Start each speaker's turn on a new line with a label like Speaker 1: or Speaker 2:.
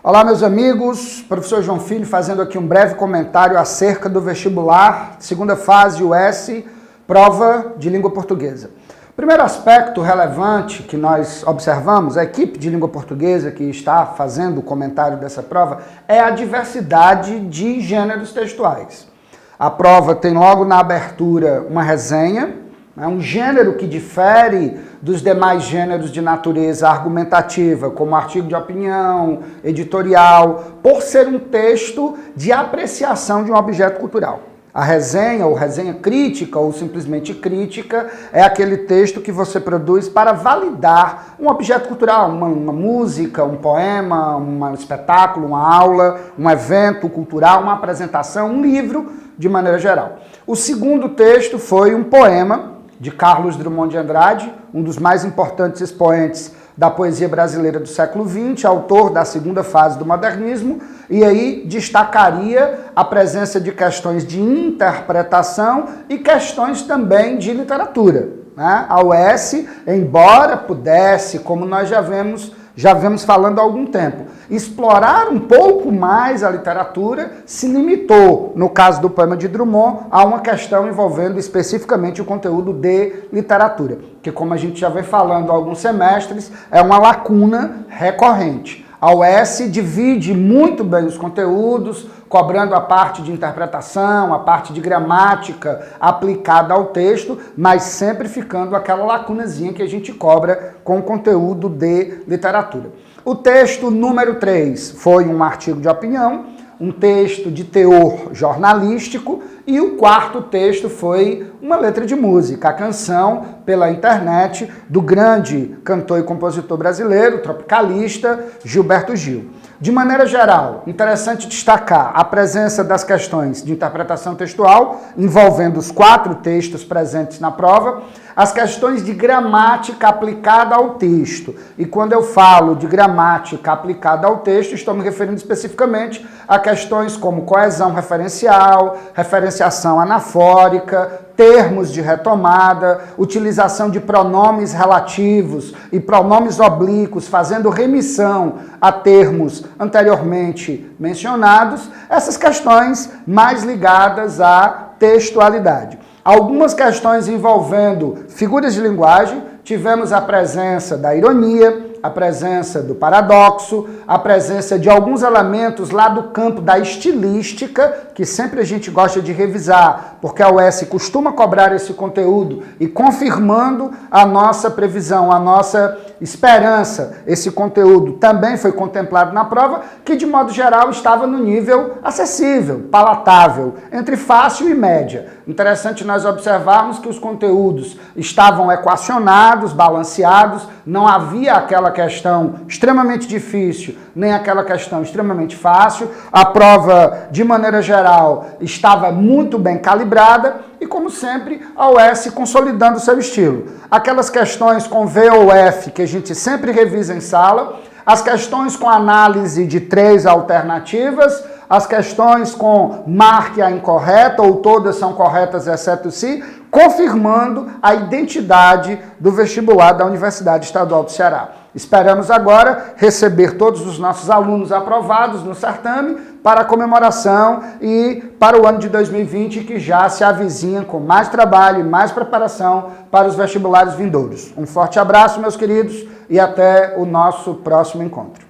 Speaker 1: Olá, meus amigos, professor João Filho fazendo aqui um breve comentário acerca do vestibular, segunda fase US, prova de língua portuguesa. O primeiro aspecto relevante que nós observamos, a equipe de língua portuguesa que está fazendo o comentário dessa prova, é a diversidade de gêneros textuais. A prova tem logo na abertura uma resenha, um gênero que difere dos demais gêneros de natureza argumentativa, como artigo de opinião, editorial, por ser um texto de apreciação de um objeto cultural. A resenha, ou resenha crítica, ou simplesmente crítica, é aquele texto que você produz para validar um objeto cultural, uma música, um poema, um espetáculo, uma aula, um evento cultural, uma apresentação, um livro, de maneira geral. O segundo texto foi um poema de Carlos Drummond de Andrade, um dos mais importantes expoentes da poesia brasileira do século XX, autor da segunda fase do modernismo, e aí destacaria a presença de questões de interpretação e questões também de literatura. A UES, embora pudesse, como nós já vemos falando há algum tempo, explorar um pouco mais a literatura, se limitou, no caso do poema de Drummond, a uma questão envolvendo especificamente o conteúdo de literatura, que, como a gente já vem falando há alguns semestres, é uma lacuna recorrente. A UES divide muito bem os conteúdos, cobrando a parte de interpretação, a parte de gramática aplicada ao texto, mas sempre ficando aquela lacunazinha que a gente cobra com o conteúdo de literatura. O texto número 3 foi um artigo de opinião, um texto de teor jornalístico, e o quarto texto foi uma letra de música, a canção pela internet do grande cantor e compositor brasileiro, tropicalista, Gilberto Gil. De maneira geral, interessante destacar a presença das questões de interpretação textual, envolvendo os 4 textos presentes na prova, as questões de gramática aplicada ao texto. E quando eu falo de gramática aplicada ao texto, estou me referindo especificamente a questões como coesão referencial, referenciação anafórica, termos de retomada, utilização de pronomes relativos e pronomes oblíquos, fazendo remissão a termos anteriormente mencionados, essas questões mais ligadas à textualidade. Algumas questões envolvendo figuras de linguagem, tivemos a presença da ironia, a presença do paradoxo, a presença de alguns elementos lá do campo da estilística, que sempre a gente gosta de revisar, porque a UES costuma cobrar esse conteúdo e confirmando a nossa previsão, a nossa esperança, esse conteúdo também foi contemplado na prova, que de modo geral estava no nível acessível, palatável, entre fácil e média. Interessante nós observarmos que os conteúdos estavam equacionados, balanceados, não havia aquela questão extremamente difícil, nem aquela questão extremamente fácil. A prova, de maneira geral, estava muito bem calibrada e, como sempre, a UES consolidando seu estilo. Aquelas questões com V ou F que a gente sempre revisa em sala, as questões com análise de 3 alternativas, as questões com marque a incorreta ou todas são corretas exceto se, confirmando a identidade do vestibular da Universidade Estadual do Ceará. Esperamos agora receber todos os nossos alunos aprovados no certame para a comemoração e para o ano de 2020, que já se avizinha com mais trabalho e mais preparação para os vestibulares vindouros. Um forte abraço, meus queridos, e até o nosso próximo encontro.